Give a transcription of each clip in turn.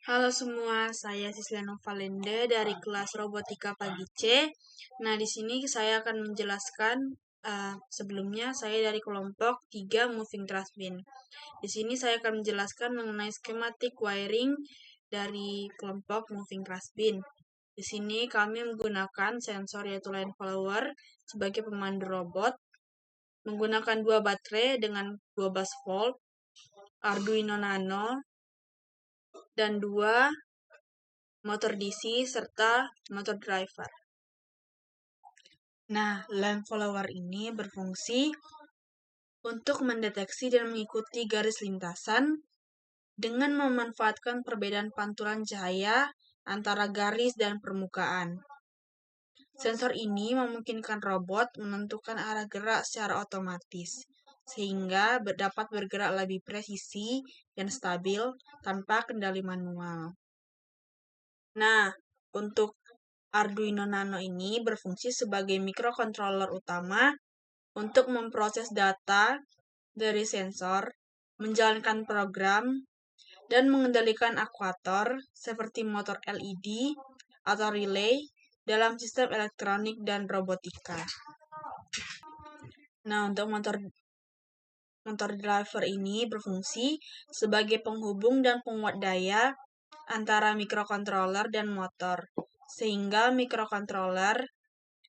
Halo semua, saya Sislena Valende dari kelas Robotika Pagi C. Nah, di sini saya akan menjelaskan sebelumnya saya dari kelompok 3 Moving Truss Bin. Di sini saya akan menjelaskan mengenai skematik wiring dari kelompok Moving Truss Bin. Di sini kami menggunakan sensor yaitu line follower sebagai pemandu robot, menggunakan 2 baterai dengan 12 volt, Arduino Nano, dan 2 motor DC serta motor driver. Nah, line follower ini berfungsi untuk mendeteksi dan mengikuti garis lintasan dengan memanfaatkan perbedaan pantulan cahaya antara garis dan permukaan. Sensor ini memungkinkan robot menentukan arah gerak secara otomatis, sehingga dapat bergerak lebih presisi dan stabil tanpa kendali manual. Nah, untuk Arduino Nano ini berfungsi sebagai microcontroller utama untuk memproses data dari sensor, menjalankan program, dan mengendalikan aktuator seperti motor LED atau relay dalam sistem elektronik dan robotika. Nah, untuk motor driver ini berfungsi sebagai penghubung dan penguat daya antara mikrokontroler dan motor, sehingga mikrokontroler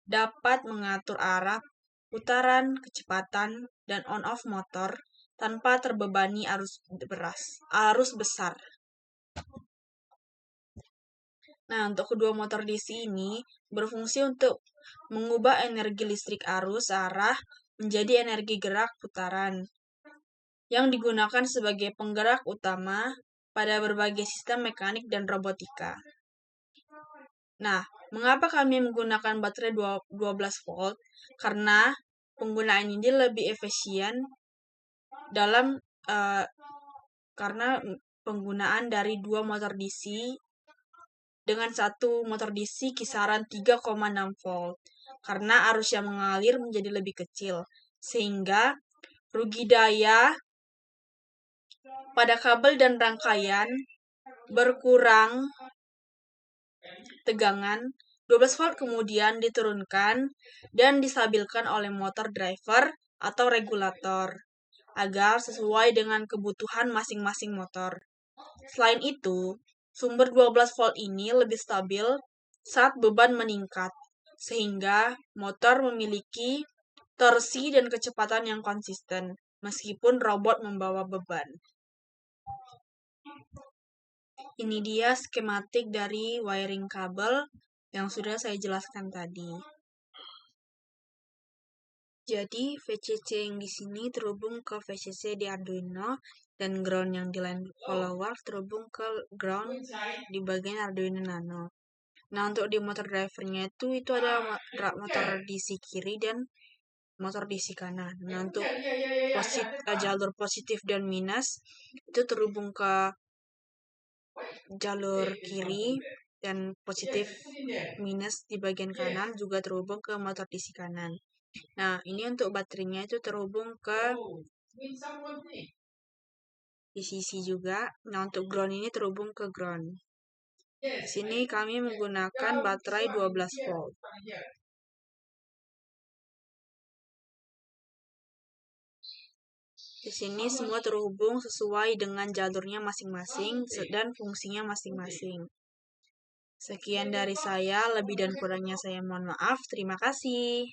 dapat mengatur arah, putaran, kecepatan, dan on-off motor tanpa terbebani arus besar. Nah, untuk kedua motor DC ini berfungsi untuk mengubah energi listrik arus arah menjadi energi gerak putaran yang digunakan sebagai penggerak utama pada berbagai sistem mekanik dan robotika. Nah, mengapa kami menggunakan baterai 12 volt? Karena penggunaan ini lebih efisien karena penggunaan dari 2 motor DC dengan satu motor DC kisaran 3,6 volt. Karena arus yang mengalir menjadi lebih kecil, sehingga rugi daya pada kabel dan rangkaian berkurang tegangan. 12 volt kemudian diturunkan dan distabilkan oleh motor driver atau regulator agar sesuai dengan kebutuhan masing-masing motor. Selain itu, sumber 12 volt ini lebih stabil saat beban meningkat, sehingga motor memiliki torsi dan kecepatan yang konsisten meskipun robot membawa beban. Ini dia skematik dari wiring kabel yang sudah saya jelaskan tadi. Jadi VCC yang di sini terhubung ke VCC di Arduino dan ground yang di line follower terhubung ke ground di bagian Arduino Nano. Nah, untuk di motor drivernya itu ada motor DC kiri dan motor DC kanan. Nah, untuk jalur positif dan minus itu terhubung ke jalur kiri dan positif minus di bagian kanan juga terhubung ke motor DC kanan. Nah, ini untuk baterainya itu terhubung ke DCC juga. Nah, untuk ground ini terhubung ke ground. Di sini kami menggunakan baterai 12 volt. Di sini semua terhubung sesuai dengan jalurnya masing-masing dan fungsinya masing-masing. Sekian dari saya, lebih dan kurangnya saya mohon maaf. Terima kasih.